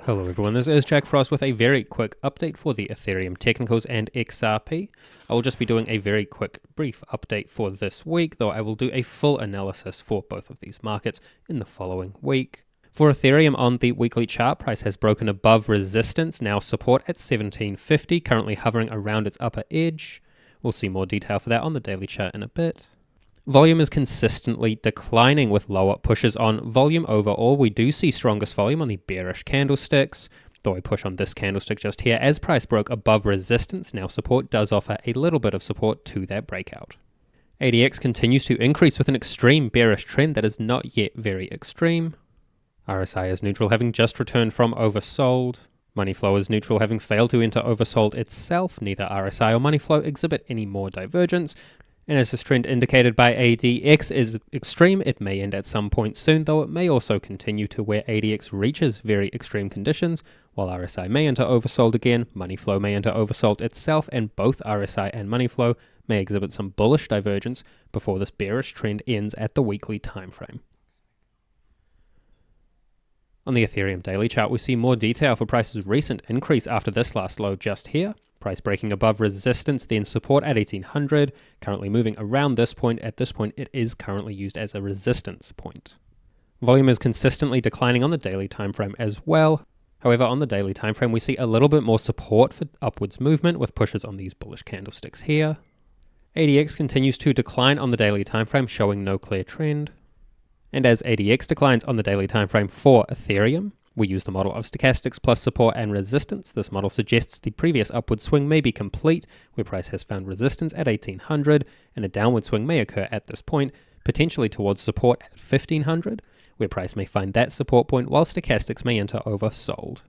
Hello everyone, this is Jack Frost with a very quick update for the Ethereum Technicals and XRP. I will just be doing a very quick, brief update for this week, though I will do a full analysis for both of these markets in the following week. For Ethereum on the weekly chart, price has broken above resistance, now support at 1750, currently hovering around its upper edge. We'll see more detail for that on the daily chart in a bit. Volume is consistently declining with lower pushes on volume overall. We do see strongest volume on the bearish candlesticks, though I push on this candlestick just here as price broke above resistance. Now support does offer a little bit of support to that breakout. ADX continues to increase with an extreme bearish trend that is not yet very extreme. RSI is neutral, having just returned from oversold. Money flow is neutral, having failed to enter oversold itself. Neither RSI or money flow exhibit any more divergence. And as this trend indicated by ADX is extreme, it may end at some point soon, though it may also continue to where ADX reaches very extreme conditions, while RSI may enter oversold again, money flow may enter oversold itself, and both RSI and money flow may exhibit some bullish divergence before this bearish trend ends at the weekly time frame. On the Ethereum daily chart, we see more detail for price's recent increase after this last low just here. Price breaking above resistance, then support at 1800, currently moving around this point. At this point, it is currently used as a resistance point. Volume is consistently declining on the daily time frame as well. However, on the daily time frame, we see a little bit more support for upwards movement with pushes on these bullish candlesticks here. ADX continues to decline on the daily time frame, showing no clear trend. And as ADX declines on the daily time frame for Ethereum, we use the model of stochastics plus support and resistance. This model suggests the previous upward swing may be complete, where price has found resistance at 1800, and a downward swing may occur at this point, potentially towards support at 1500, where price may find that support point, while stochastics may enter oversold.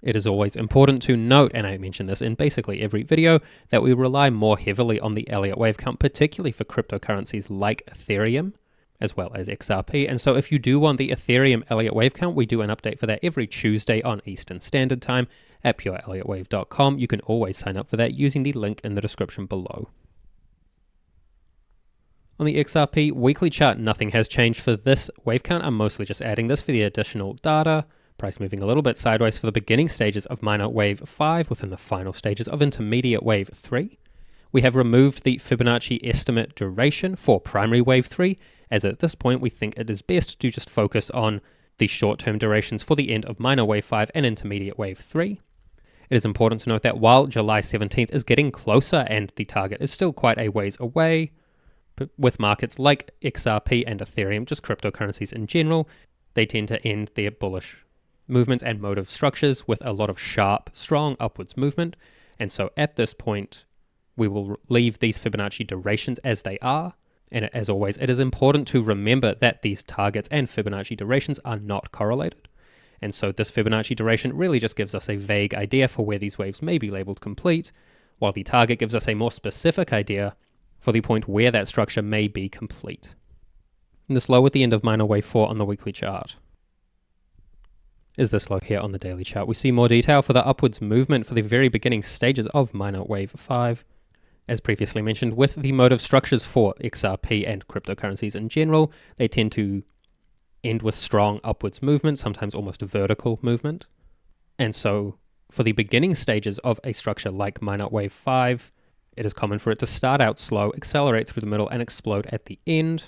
It is always important to note, and I mention this in basically every video, that we rely more heavily on the Elliott Wave count, particularly for cryptocurrencies like Ethereum, as well as XRP. And so if you do want the Ethereum Elliott Wave count, we do an update for that every Tuesday on Eastern Standard Time at pureelliottwave.com. You can always sign up for that using the link in the description below. On the XRP weekly chart, nothing has changed for this wave count. I'm mostly just adding this for the additional data. Price moving a little bit sideways for the beginning stages of minor wave 5 within the final stages of intermediate wave 3. We have removed the Fibonacci estimate duration for primary wave 3, as at this point we think it is best to just focus on the short-term durations for the end of minor wave 5 and intermediate wave 3. It is important to note that while July 17th is getting closer and the target is still quite a ways away, but with markets like XRP and Ethereum, just cryptocurrencies in general, they tend to end their bullish movements and motive structures with a lot of sharp, strong upwards movement. And so at this point, we will leave these Fibonacci durations as they are. And as always, it is important to remember that these targets and Fibonacci durations are not correlated. And so this Fibonacci duration really just gives us a vague idea for where these waves may be labeled complete, while the target gives us a more specific idea for the point where that structure may be complete. And this low at the end of minor wave 4 on the weekly chart is this low here on the daily chart. We see more detail for the upwards movement for the very beginning stages of minor wave 5. As previously mentioned, with the motive structures for XRP and cryptocurrencies in general, they tend to end with strong upwards movement, sometimes almost vertical movement. And so for the beginning stages of a structure like minor wave 5, it is common for it to start out slow, accelerate through the middle, and explode at the end.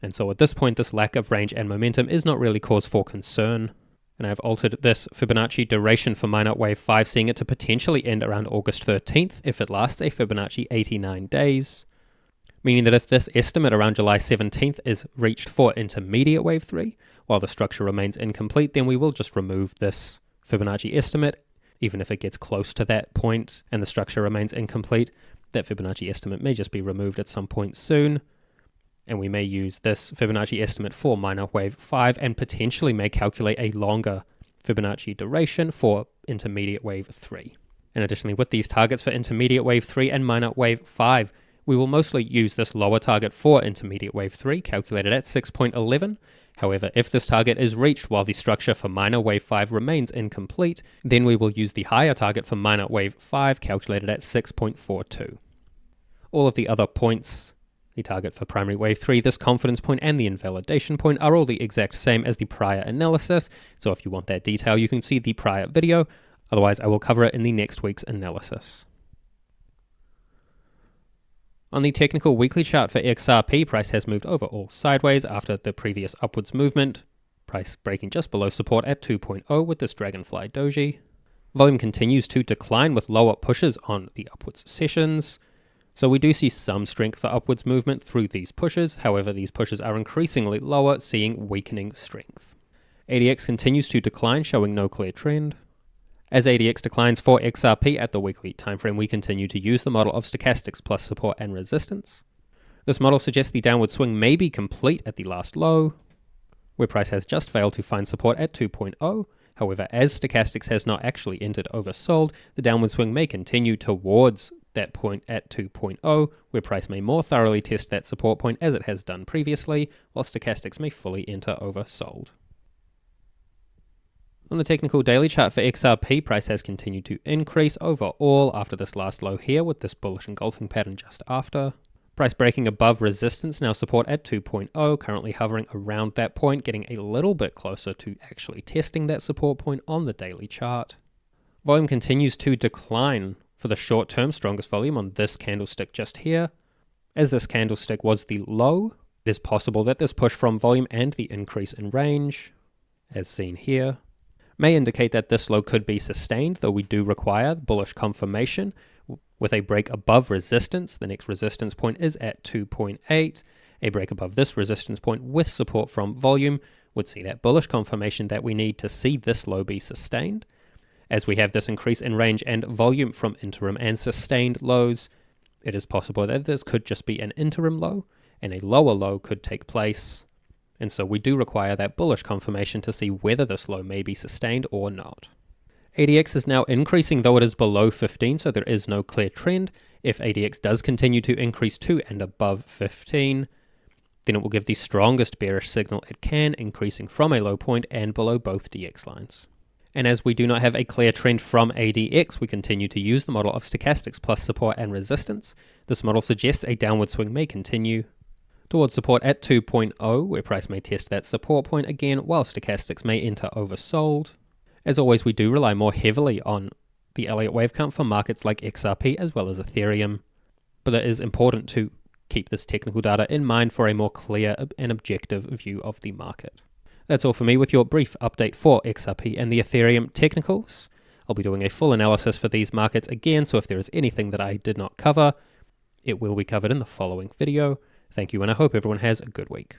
And so at this point, this lack of range and momentum is not really cause for concern. And I've altered this Fibonacci duration for minor wave 5, seeing it to potentially end around August 13th if it lasts a Fibonacci 89 days. Meaning that if this estimate around July 17th is reached for intermediate wave 3, while the structure remains incomplete, then we will just remove this Fibonacci estimate. Even if it gets close to that point and the structure remains incomplete, that Fibonacci estimate may just be removed at some point soon. And we may use this Fibonacci estimate for minor wave 5 and potentially may calculate a longer Fibonacci duration for intermediate wave 3. And additionally, with these targets for intermediate wave 3 and minor wave 5, we will mostly use this lower target for intermediate wave 3, calculated at 6.11. However, if this target is reached while the structure for minor wave 5 remains incomplete, then we will use the higher target for minor wave 5, calculated at 6.42. All of the other points The target for primary wave 3, this confidence point and the invalidation point are all the exact same as the prior analysis, so if you want that detail you can see the prior video, otherwise I will cover it in the next week's analysis. On the technical weekly chart for XRP, price has moved overall sideways after the previous upwards movement, price breaking just below support at 2.0 with this dragonfly doji. Volume continues to decline with lower pushes on the upwards sessions. So we do see some strength for upwards movement through these pushes, however these pushes are increasingly lower, seeing weakening strength. ADX continues to decline, showing no clear trend. As ADX declines for XRP at the weekly timeframe, we continue to use the model of stochastics plus support and resistance. This model suggests the downward swing may be complete at the last low, where price has just failed to find support at 2.0. However, as stochastics has not actually entered oversold, the downward swing may continue towards that point at 2.0, where price may more thoroughly test that support point as it has done previously, while stochastics may fully enter oversold. On the technical daily chart for XRP, price has continued to increase overall after this last low here with this bullish engulfing pattern just after. Price breaking above resistance, now support at 2.0, currently hovering around that point, getting a little bit closer to actually testing that support point on the daily chart. Volume continues to decline for the short term, strongest volume on this candlestick just here. As this candlestick was the low, it is possible that this push from volume and the increase in range, as seen here, may indicate that this low could be sustained, though we do require bullish confirmation with a break above resistance. The next resistance point is at 2.8. A break above this resistance point with support from volume would see that bullish confirmation that we need to see this low be sustained. As we have this increase in range and volume from interim and sustained lows, it is possible that this could just be an interim low and a lower low could take place. And so we do require that bullish confirmation to see whether this low may be sustained or not. ADX is now increasing, though it is below 15, so there is no clear trend. If ADX does continue to increase to and above 15, then it will give the strongest bearish signal it can, increasing from a low point and below both DX lines. And as we do not have a clear trend from ADX, we continue to use the model of stochastics plus support and resistance. This model suggests a downward swing may continue towards support at 2.0, where price may test that support point again, while stochastics may enter oversold. As always, we do rely more heavily on the Elliott Wave count for markets like XRP as well as Ethereum, but it is important to keep this technical data in mind for a more clear and objective view of the market. That's all for me with your brief update for XRP and the Ethereum Technicals. I'll be doing a full analysis for these markets again, so if there is anything that I did not cover, it will be covered in the following video. Thank you, and I hope everyone has a good week.